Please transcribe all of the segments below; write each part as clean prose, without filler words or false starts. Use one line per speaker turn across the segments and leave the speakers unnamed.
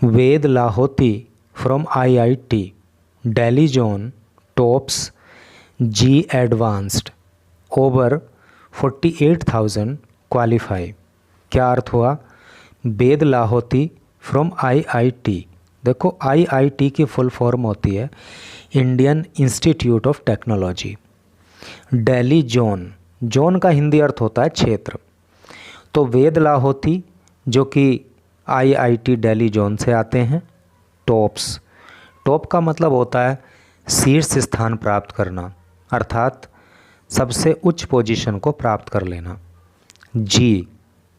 Veda Lahoti from IIT Delhi zone tops JEE Advanced over 48,000 qualify. क्या अर्थ हुआ? वेद लाहोती फ्रॉम IIT, देखो IIT की फुल फॉर्म होती है Indian Institute of Technology. Delhi zone, zone का हिंदी अर्थ होता है क्षेत्र। तो वेद लाहोती जो कि IIT दिल्ली जोन से आते हैं। टॉप्स, टॉप का मतलब होता है शीर्ष स्थान प्राप्त करना, अर्थात सबसे उच्च पोजीशन को प्राप्त कर लेना। जी,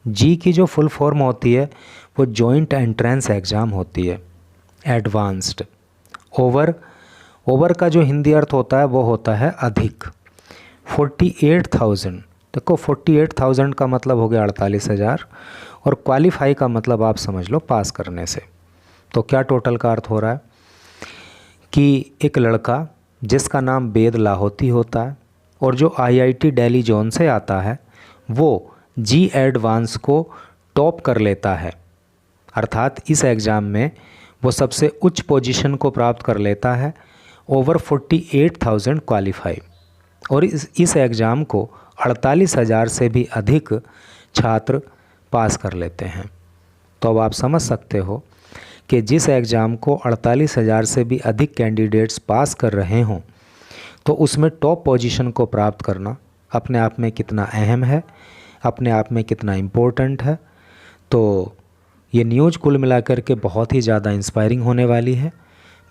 जी की जो फुल फॉर्म होती है वो जॉइंट एंट्रेंस एग्ज़ाम होती है। एडवांस्ड, ओवर, ओवर का जो हिंदी अर्थ होता है वो होता है अधिक। 48,000, देखो 48,000 का मतलब हो गया 48,000 और क्वालिफाई का मतलब आप समझ लो पास करने से। तो क्या टोटल का अर्थ हो रहा है कि एक लड़का जिसका नाम वेद लाहोती होता है और जो IIT दिल्ली जोन से आता है वो जी एडवांस को टॉप कर लेता है, अर्थात इस एग्ज़ाम में वो सबसे उच्च पोजीशन को प्राप्त कर लेता है ओवर 48,000 क्वालिफाई। और इस एग्ज़ाम को 48,000 से भी अधिक छात्र पास कर लेते हैं। तो अब आप समझ सकते हो कि जिस एग्ज़ाम को 48,000 से भी अधिक कैंडिडेट्स पास कर रहे हों तो उसमें टॉप पोजीशन को प्राप्त करना अपने आप में कितना अहम है, अपने आप में कितना इम्पोर्टेंट है। तो ये न्यूज़ कुल मिलाकर के बहुत ही ज़्यादा इंस्पायरिंग होने वाली है,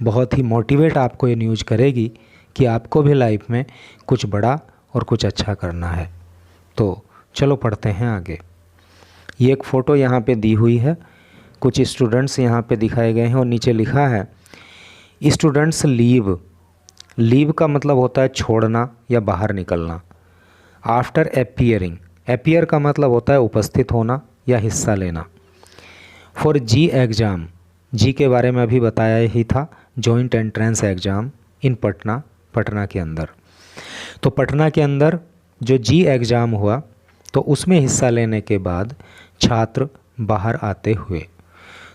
बहुत ही मोटिवेट आपको ये न्यूज़ करेगी कि आपको भी लाइफ में कुछ बड़ा और कुछ अच्छा करना है। तो चलो पढ़ते हैं आगे। ये एक फ़ोटो यहाँ पे दी हुई है, कुछ स्टूडेंट्स यहाँ पे दिखाए गए हैं और नीचे लिखा है स्टूडेंट्स लीव। लीव का मतलब होता है छोड़ना या बाहर निकलना। आफ्टर अपीयरिंग, अपीयर का मतलब होता है उपस्थित होना या हिस्सा लेना। फॉर जी एग्ज़ाम, जी के बारे में अभी बताया ही था, joint Entrance exam in Patna, Patna के अंदर। तो पटना के अंदर जो जी एग्ज़ाम हुआ तो उसमें हिस्सा लेने के बाद छात्र बाहर आते हुए,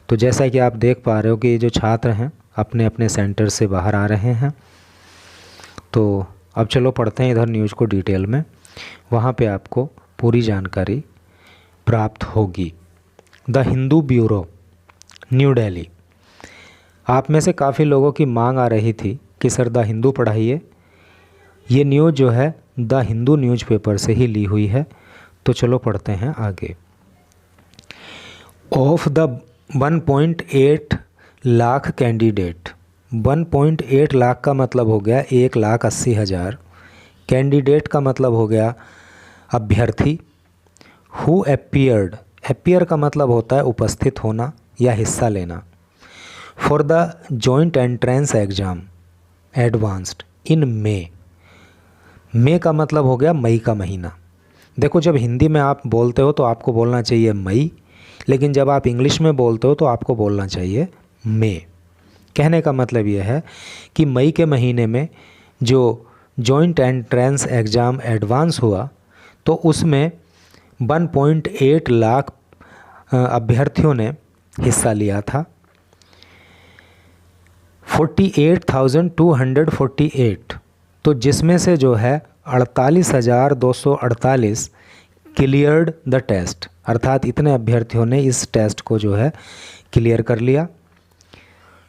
तो जैसा कि आप देख पा रहे हो कि ये जो छात्र हैं अपने अपने सेंटर से बाहर आ रहे हैं। तो अब चलो पढ़ते हैं इधर न्यूज़ को डिटेल में, वहाँ पे आपको पूरी जानकारी प्राप्त होगी। The Hindu bureau, new Delhi. आप में से काफ़ी लोगों की मांग आ रही थी कि सर द हिंदू पढ़ाइए। ये न्यूज़ जो है द हिंदू न्यूज़पेपर से ही ली हुई है। तो चलो पढ़ते हैं आगे। Of the 1.8 lakh candidate, 1.8 lakh का मतलब हो गया 1,80,000। कैंडिडेट का मतलब हो गया अभ्यर्थी। हु अपीयर्ड, अपीयर का मतलब होता है उपस्थित होना या हिस्सा लेना। For the Joint Entrance Exam Advanced in May का मतलब हो गया मई का महीना। देखो जब हिंदी में आप बोलते हो तो आपको बोलना चाहिए मई, लेकिन जब आप इंग्लिश में बोलते हो तो आपको बोलना चाहिए मई। कहने का मतलब यह है कि मई के महीने में जो जॉइंट एंट्रेंस एग्ज़ाम एडवांस हुआ तो उसमें 1.8 लाख अभ्यर्थियों ने हिस्सा लिया था। 48,248, तो जिसमें से जो है 48,248 क्लियर्ड द टेस्ट, अर्थात इतने अभ्यर्थियों ने इस टेस्ट को जो है क्लियर कर लिया।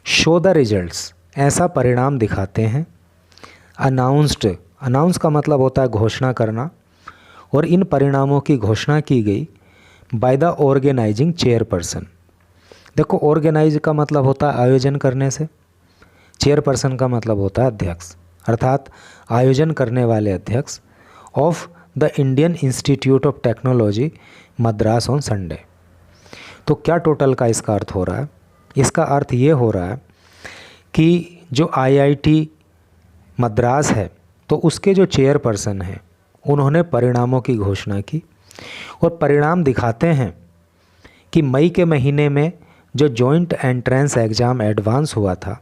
शो द रिजल्ट्स, ऐसा परिणाम दिखाते हैं। अनाउंस्ड, अनाउंस का मतलब होता है घोषणा करना, और इन परिणामों की घोषणा की गई बाय द ऑर्गेनाइजिंग चेयरपर्सन। देखो ऑर्गेनाइज का मतलब होता है आयोजन करने से, चेयरपर्सन का मतलब होता है अध्यक्ष, अर्थात आयोजन करने वाले अध्यक्ष of the Indian Institute of technology Madras on Sunday. तो क्या टोटल का इसका अर्थ हो रहा है? इसका अर्थ ये हो रहा है कि जो IIT मद्रास है तो उसके जो चेयरपर्सन हैं उन्होंने परिणामों की घोषणा की, और परिणाम दिखाते हैं कि मई के महीने में जो जॉइंट एंट्रेंस एग्ज़ाम एडवांस हुआ था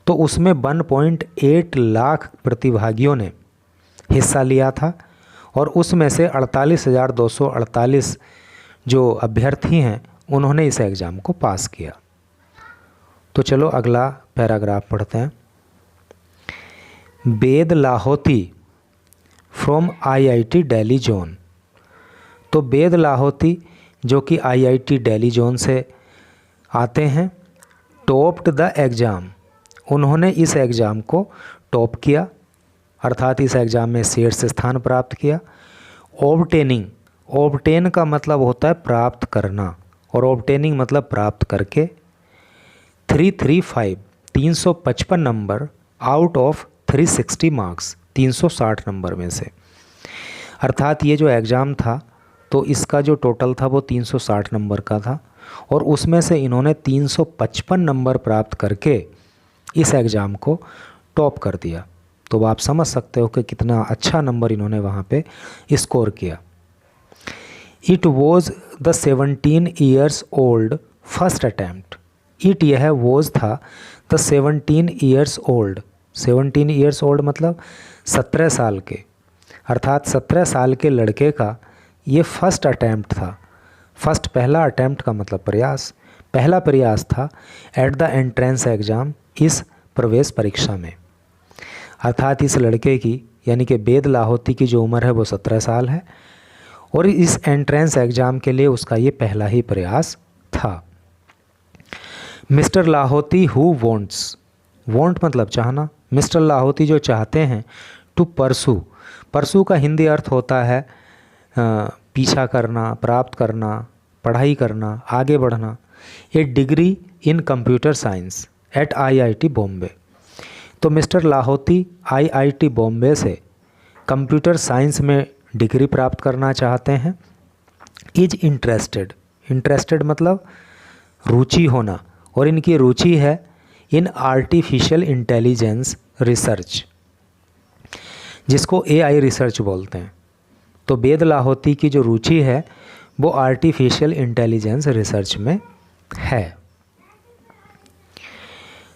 तो उसमें 1.8 लाख प्रतिभागियों ने हिस्सा लिया था, और उसमें से 48,248 जो अभ्यर्थी हैं उन्होंने इस एग्ज़ाम को पास किया। तो चलो अगला पैराग्राफ पढ़ते हैं। वेद लाहौती फ्रॉम आईआईटी दिल्ली जोन। तो वेद लाहौती जो कि आईआईटी दिल्ली जोन से आते हैं, टॉप्ड द एग्ज़ाम, उन्होंने इस एग्ज़ाम को टॉप किया, अर्थात इस एग्ज़ाम में शीर्ष स्थान प्राप्त किया। ऑब्टेनिंग, ऑब्टेन का मतलब होता है प्राप्त करना, और ऑब्टेनिंग मतलब प्राप्त करके 355 number out of 360 marks, 360 number में से। अर्थात ये जो एग्ज़ाम था तो इसका जो टोटल था वो 360 नंबर का था, और उसमें से इन्होंने 355 नंबर प्राप्त करके इस एग्ज़ाम को टॉप कर दिया। तो आप समझ सकते हो कि कितना अच्छा नंबर इन्होंने वहाँ पे स्कोर किया। It was the 17 years old first attempt. It यह वॉज था the 17 years old, 17 years old मतलब 17 साल के, अर्थात 17 साल के लड़के का ये फर्स्ट अटैम्प्ट था। फर्स्ट पहला अटैम्प्ट का मतलब प्रयास, पहला प्रयास था एट द एंट्रेंस एग्ज़ाम, इस प्रवेश परीक्षा में। अर्थात इस लड़के की यानी कि वेद लाहौती की जो उम्र है वो 17 साल है, और इस एंट्रेंस एग्ज़ाम के लिए उसका ये पहला ही प्रयास था। मिस्टर लाहौती हु वॉन्ट्स, वॉन्ट मतलब चाहना, मिस्टर लाहौती जो चाहते हैं, टू परसू, परसू का हिंदी अर्थ होता है पीछा करना, प्राप्त करना, पढ़ाई करना, आगे बढ़ना। A degree in computer science at IIT Bombay. तो मिस्टर लाहौती आईआईटी बॉम्बे से कंप्यूटर साइंस में डिग्री प्राप्त करना चाहते हैं। इज इंटरेस्टेड, इंटरेस्टेड मतलब रुचि होना, और इनकी रुचि है इन आर्टिफिशियल इंटेलिजेंस रिसर्च, जिसको एआई रिसर्च बोलते हैं। तो वेद लाहौती की जो रुचि है वो आर्टिफिशियल इंटेलिजेंस रिसर्च में है।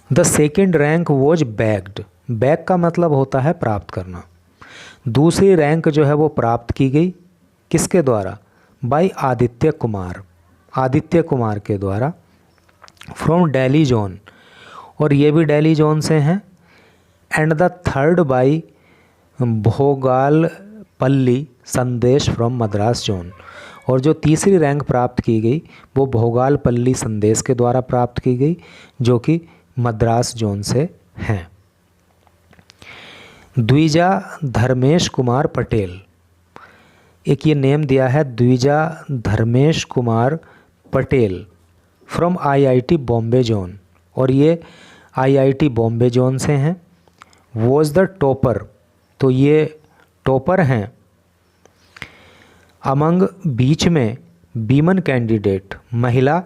The second rank was bagged, bag का मतलब होता है प्राप्त करना। दूसरी रैंक जो है वो प्राप्त की गई किसके द्वारा? बाय आदित्य कुमार, आदित्य कुमार के द्वारा, फ्रॉम दिल्ली जोन, और ये भी दिल्ली जोन से हैं। एंड द थर्ड बाय भोगालपल्ली संदेश फ्रॉम मद्रास जोन, और जो तीसरी रैंक प्राप्त की गई वो भोगालपल्ली संदेश के द्वारा प्राप्त की गई, जो कि मद्रास जोन से हैं। द्विजा धर्मेश कुमार पटेल, एक ये नेम दिया है Dwija Dharmesh Kumar Patel, from IIT Bombay zone, और ये आईआईटी बॉम्बे जोन से हैं। वॉज द टॉपर, तो ये टॉपर हैं अमंग बीच में वीमेन कैंडिडेट, महिला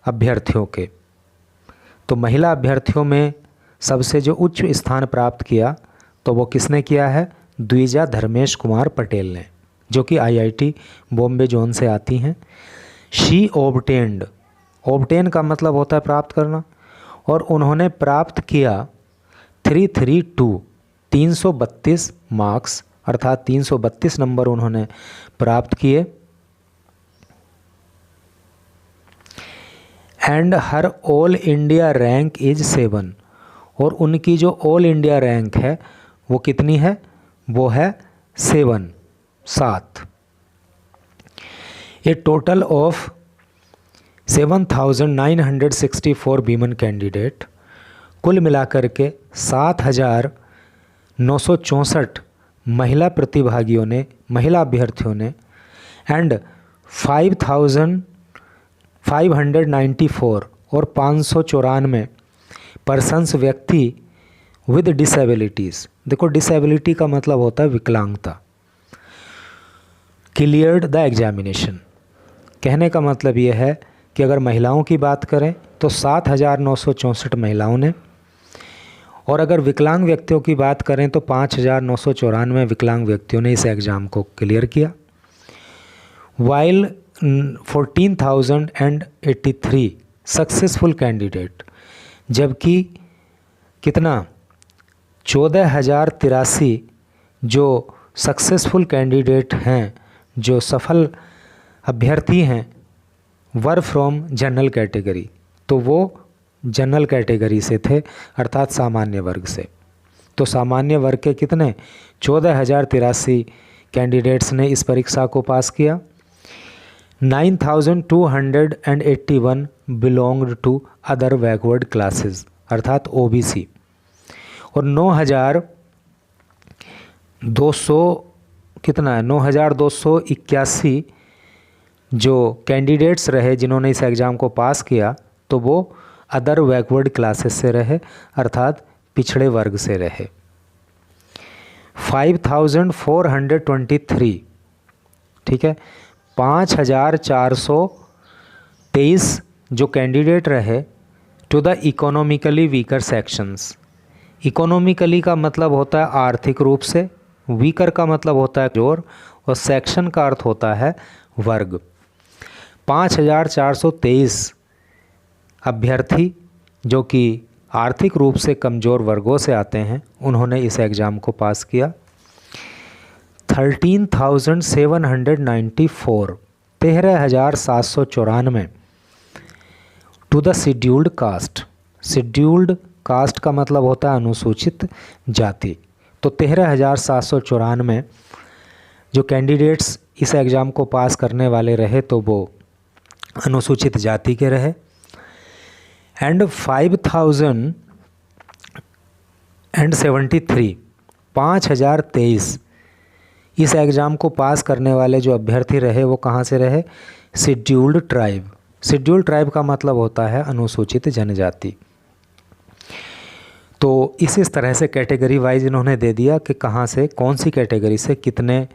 अभ्यर्थियों के। तो महिला अभ्यर्थियों में सबसे जो उच्च स्थान प्राप्त किया तो वो किसने किया है? द्विजा धर्मेश कुमार पटेल ने, जो कि आईआईटी बॉम्बे जोन से आती हैं। शी ऑब्टेन्ड, ऑब्टेन का मतलब होता है प्राप्त करना, और उन्होंने प्राप्त किया 332 मार्क्स, अर्थात 332 नंबर उन्होंने प्राप्त किए। And her all India rank is 7, और उनकी जो ऑल इंडिया रैंक है वो कितनी है? वो है 7। ए टोटल ऑफ 7,964 वीमेन कैंडिडेट, कुल मिलाकर के 7,964 महिला प्रतिभागियों ने, महिला अभ्यर्थियों ने, एंड 5,594 और 594 पर्सन्स व्यक्ति विद डिसेबिलिटीज़, देखो डिसेबिलिटी का मतलब होता है विकलांगता, क्लियर्ड द एग्जामिनेशन। कहने का मतलब ये है कि अगर महिलाओं की बात करें तो 7,964 महिलाओं ने, और अगर विकलांग व्यक्तियों की बात करें तो 5,994 विकलांग व्यक्तियों ने इस एग्ज़ाम को क्लियर किया। वाइल 14,083 सक्सेसफुल कैंडिडेट, जबकि कितना 14,083 जो सक्सेसफुल कैंडिडेट हैं, जो सफल अभ्यर्थी हैं, वर फ्रॉम जनरल कैटेगरी, तो वो जनरल कैटेगरी से थे, अर्थात सामान्य वर्ग से। तो सामान्य वर्ग के कितने 14,083 कैंडिडेट्स ने इस परीक्षा को पास किया। 9,281 belonged to other backward classes अर्थात ओबीसी, और 9,200 कितना है 9,281 जो कैंडिडेट्स रहे जिन्होंने इस एग्ज़ाम को पास किया, तो वो अदर बैकवर्ड क्लासेस से रहे, अर्थात पिछड़े वर्ग से रहे। 5,423, ठीक है, 5,423 जो कैंडिडेट रहे to the economically weaker sections. Economically का मतलब होता है आर्थिक रूप से, वीकर का मतलब होता है कमजोर, और सेक्शन का अर्थ होता है वर्ग। 5,423 अभ्यर्थी जो कि आर्थिक रूप से कमज़ोर वर्गों से आते हैं, उन्होंने इस एग्ज़ाम को पास किया। 13,794 13,794 to the scheduled caste. Scheduled caste का मतलब होता है अनुसूचित जाति। तो 13,794 जो कैंडिडेट्स इस एग्ज़ाम को पास करने वाले रहे, तो वो अनुसूचित जाति के रहे। एंड 5,073 5,023 इस एग्ज़ाम को पास करने वाले जो अभ्यर्थी रहे वो कहाँ से रहे? Scheduled tribe. शेड्यूल्ड ट्राइब का मतलब होता है अनुसूचित जनजाति। तो इस तरह से कैटेगरी वाइज इन्होंने दे दिया कि कहाँ से कौन सी कैटेगरी से कितने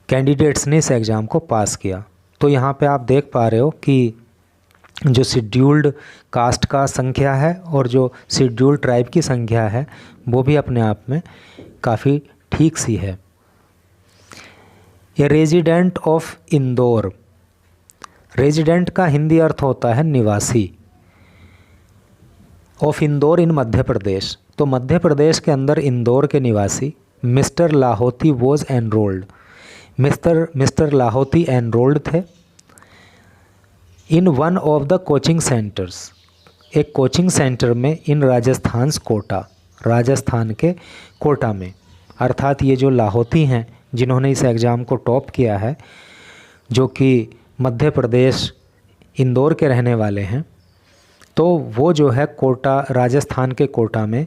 कैंडिडेट्स ने इस एग्ज़ाम को पास किया। तो यहाँ पे आप देख पा रहे हो कि जो शेड्यूल्ड कास्ट का संख्या है और जो शेड्यूल्ड ट्राइब की संख्या है वो भी अपने आप में काफ़ी ठीक सी है। ये रेजिडेंट ऑफ इंदौर, रेजिडेंट का हिंदी अर्थ होता है निवासी, ऑफ इंदौर इन मध्य प्रदेश। तो मध्य प्रदेश के अंदर इंदौर के निवासी mister Lahoti was enrolled. Mister Lahoti enrolled थे in one of the coaching centres, एक कोचिंग सेंटर में, इन राजस्थान कोटा, राजस्थान के कोटा में। अर्थात ये जो लाहौती हैं जिन्होंने इस एग्ज़ाम को टॉप किया है, जो कि मध्य प्रदेश इंदौर के रहने वाले हैं, तो वो जो है कोटा, राजस्थान के कोटा में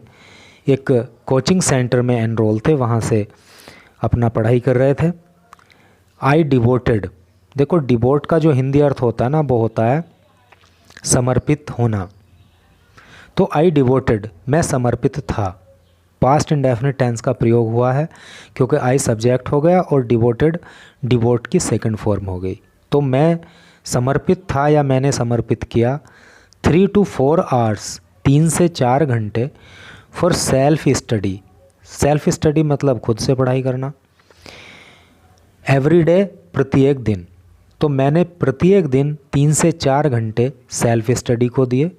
एक कोचिंग सेंटर में एनरोल थे, वहाँ से अपना पढ़ाई कर रहे थे। आई डिवोटेड, देखो डिवोट का जो हिंदी अर्थ होता है ना वो होता है समर्पित होना। तो आई डिवोटेड, मैं समर्पित था, पास्ट इंडेफिनिट टेंस का प्रयोग हुआ है क्योंकि आई सब्जेक्ट हो गया और डिवोटेड डिवोट की सेकंड फॉर्म हो गई। तो मैं समर्पित था या मैंने समर्पित किया 3 to 4 आवर्स, 3 से 4 घंटे for self study. Self study मतलब खुद से पढ़ाई करना। एवरी डे, प्रत्येक दिन। तो मैंने प्रत्येक दिन 3 से 4 घंटे सेल्फ स्टडी को दिए।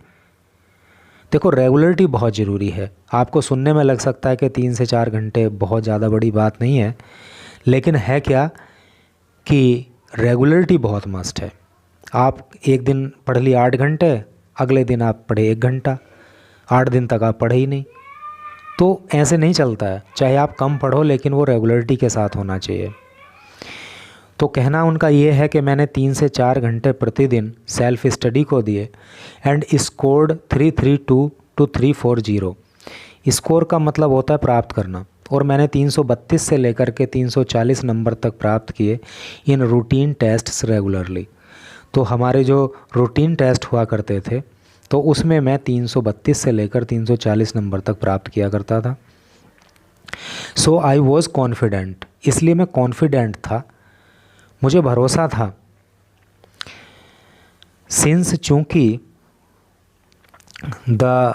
देखो रेगुलरिटी बहुत ज़रूरी है। आपको सुनने में लग सकता है कि 3 से 4 घंटे बहुत ज़्यादा बड़ी बात नहीं है, लेकिन है क्या कि रेगुलरिटी बहुत मस्ट है। आप एक दिन पढ़ लिए 8 घंटे, अगले दिन आप पढ़े 1 घंटा, 8 दिन तक आप पढ़े ही नहीं, तो ऐसे नहीं चलता है। चाहे आप कम पढ़ो लेकिन वो रेगुलरिटी के साथ होना चाहिए। तो कहना उनका ये है कि मैंने 3 से 4 घंटे प्रतिदिन सेल्फ स्टडी को दिए एंड स्कोर्ड 332 to 340। स्कोर का मतलब होता है प्राप्त करना, और मैंने 332 से लेकर के 340 नंबर तक प्राप्त किए इन रूटीन टेस्ट्स रेगुलरली। तो हमारे जो रूटीन टेस्ट हुआ करते थे तो उसमें मैं 332 से लेकर 340 नंबर तक प्राप्त किया करता था। सो आई वॉज कॉन्फिडेंट, इसलिए मैं कॉन्फिडेंट था, मुझे भरोसा था। सिंस, चूँकि the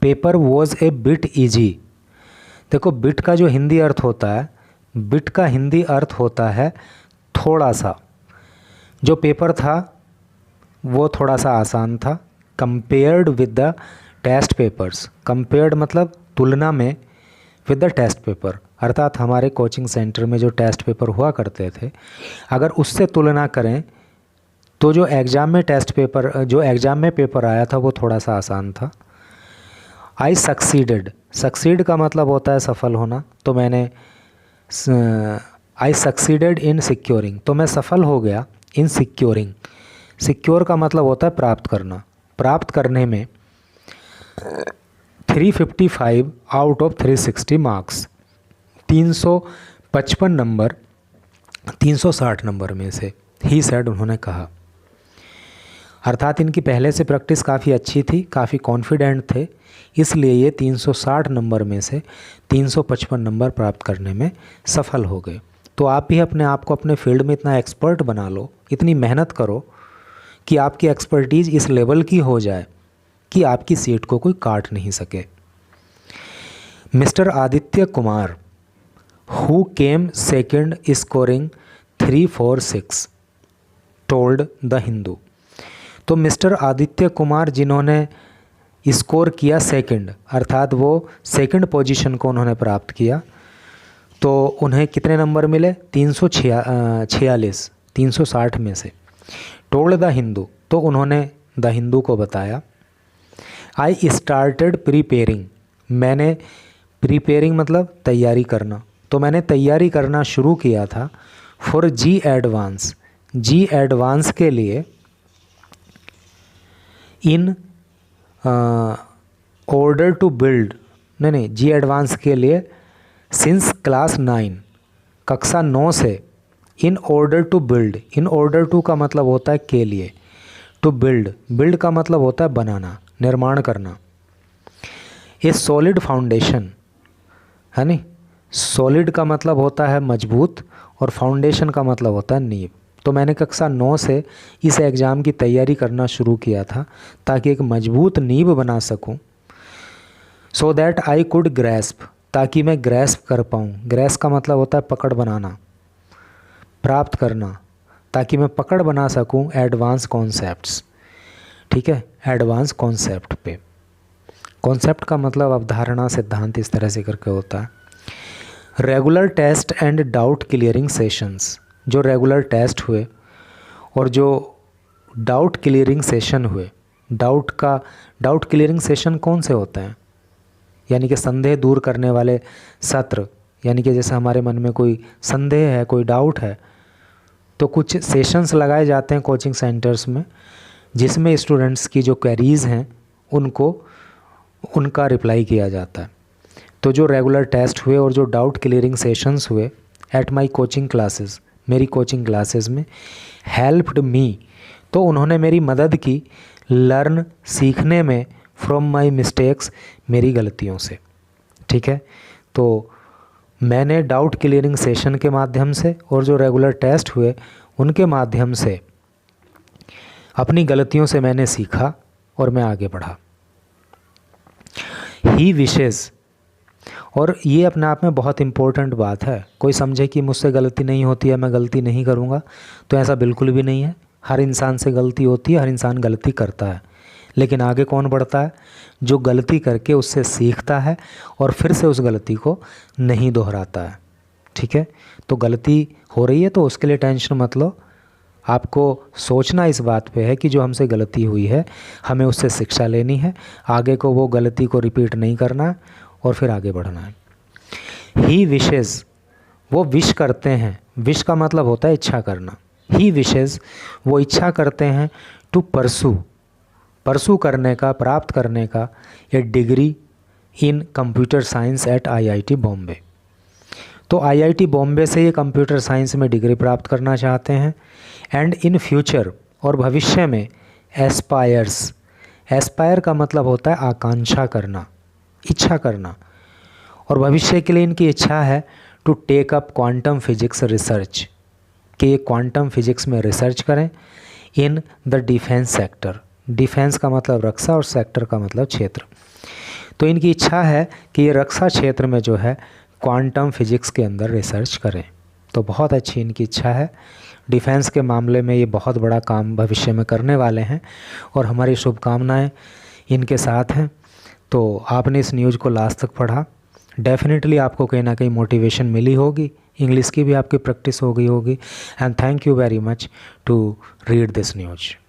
paper was a bit easy. देखो बिट का जो हिंदी अर्थ होता है, बिट का हिंदी अर्थ होता है थोड़ा सा। जो पेपर था वो थोड़ा सा आसान था compared with the test papers. Compared मतलब तुलना में विद द टेस्ट पेपर, अर्थात हमारे कोचिंग सेंटर में जो टेस्ट पेपर हुआ करते थे अगर उससे तुलना करें तो जो एग्ज़ाम में पेपर आया था वो थोड़ा सा आसान था। आई सक्सीडेड, सक्सीड का मतलब होता है सफल होना, तो मैंने आई सक्सीडेड इन सिक्योरिंग, तो मैं सफल हो गया इन सिक्योरिंग। सिक्योर का मतलब होता है प्राप्त करना, प्राप्त करने में 355 out of 360 marks, 355 number 360 number में से, ही सेड, उन्होंने कहा। अर्थात इनकी पहले से प्रैक्टिस काफ़ी अच्छी थी, काफ़ी कॉन्फिडेंट थे, इसलिए ये 360 नंबर में से 355 नंबर प्राप्त करने में सफल हो गए। तो आप भी अपने आप को अपने फील्ड में इतना एक्सपर्ट बना लो, इतनी मेहनत करो कि आपकी एक्सपर्टीज़ इस लेवल की हो जाए कि आपकी सीट को कोई काट नहीं सके। Mister Aditya Kumar who came second scoring 346 told the Hindu. तो मिस्टर आदित्य कुमार जिन्होंने स्कोर किया सेकंड, अर्थात वो सेकंड पोजीशन को उन्होंने प्राप्त किया, तो उन्हें कितने नंबर मिले? 346, 360 में से। टोल्ड द हिंदू, तो उन्होंने द हिंदू को बताया। आई स्टार्टेड प्रिपेयरिंग, मैंने प्रिपेयरिंग मतलब तैयारी करना, तो मैंने तैयारी करना शुरू किया था for JEE advance, JEE advance के लिए, इन ऑर्डर टू बिल्ड, नहीं जी एडवांस के लिए सिंस क्लास 9, कक्षा 9 से, in order to build, in order to का मतलब होता है के लिए, टू बिल्ड, बिल्ड का मतलब होता है बनाना, निर्माण करना। ए सॉलिड फाउंडेशन, है नी, सॉलिड का मतलब होता है मजबूत और फाउंडेशन का मतलब होता है नींव। तो मैंने कक्षा 9 से इस एग्ज़ाम की तैयारी करना शुरू किया था ताकि एक मजबूत नींव बना सकूं, so that I could grasp, ताकि मैं ग्रैस्प कर पाऊं। ग्रैस्प का मतलब होता है पकड़ बनाना, प्राप्त करना, ताकि मैं पकड़ बना सकूं एडवांस कॉन्सेप्ट्स। ठीक है, एडवांस कॉन्सेप्ट पे, कॉन्सेप्ट का मतलब अवधारणा, सिद्धांत, इस तरह से करके होता है। Regular test and doubt clearing sessions, जो रेगुलर टेस्ट हुए और जो डाउट क्लियरिंग सेशन हुए, डाउट क्लियरिंग सेशन कौन से होते हैं? यानी कि संदेह दूर करने वाले सत्र, यानी कि जैसे हमारे मन में कोई संदेह है, कोई डाउट है, तो कुछ सेशंस लगाए जाते हैं कोचिंग सेंटर्स में, जिसमें स्टूडेंट्स की जो क्वेरीज़ हैं उनका रिप्लाई किया जाता है। तो जो रेगुलर टेस्ट हुए और जो डाउट क्लियरिंग सेशंस हुए एट माई कोचिंग क्लासेस, मेरी कोचिंग क्लासेस में, हेल्प्ड मी, तो उन्होंने मेरी मदद की, लर्न, सीखने में, फ्रॉम माई मिस्टेक्स, मेरी गलतियों से। ठीक है, तो मैंने डाउट क्लियरिंग सेशन के माध्यम से और जो रेगुलर टेस्ट हुए उनके माध्यम से अपनी गलतियों से मैंने सीखा और मैं आगे बढ़ा। ही विशेज़, और ये अपने आप में बहुत इम्पोर्टेंट बात है। कोई समझे कि मुझसे गलती नहीं होती है, मैं गलती नहीं करूँगा, तो ऐसा बिल्कुल भी नहीं है। हर इंसान से गलती होती है, हर इंसान गलती करता है, लेकिन आगे कौन बढ़ता है? जो गलती करके उससे सीखता है और फिर से उस गलती को नहीं दोहराता है। ठीक है, तो गलती हो रही है तो उसके लिए टेंशन मत लो, आपको सोचना इस बात पे है कि जो हमसे गलती हुई है हमें उससे शिक्षा लेनी है, आगे को वो गलती को रिपीट नहीं करना है और फिर आगे बढ़ना है। ही विशेज़, वो विश करते हैं, विश का मतलब होता है इच्छा करना। ही विशेज़, वो इच्छा करते हैं, टू परसू करने का, प्राप्त करने का, a degree in computer science at IIT Bombay. तो आईआईटी बॉम्बे से ये कंप्यूटर साइंस में डिग्री प्राप्त करना चाहते हैं। एंड इन फ्यूचर, और भविष्य में, एस्पायर्स, एस्पायर का मतलब होता है आकांक्षा करना, इच्छा करना, और भविष्य के लिए इनकी इच्छा है to take up quantum physics research, कि ये क्वांटम फिजिक्स में रिसर्च करें in the defence sector. Defence का मतलब रक्षा और सेक्टर का मतलब क्षेत्र। तो इनकी इच्छा है कि ये रक्षा क्षेत्र में जो है क्वांटम फिजिक्स के अंदर रिसर्च करें। तो बहुत अच्छी इनकी इच्छा है। डिफेंस के मामले में ये बहुत बड़ा काम भविष्य में करने वाले हैं और हमारी शुभकामनाएं इनके साथ हैं। तो आपने इस न्यूज़ को लास्ट तक पढ़ा, डेफिनेटली आपको कहीं ना कहीं मोटिवेशन मिली होगी इंग्लिश की भी आपकी प्रैक्टिस हो गई होगी। And thank you very much to read this news.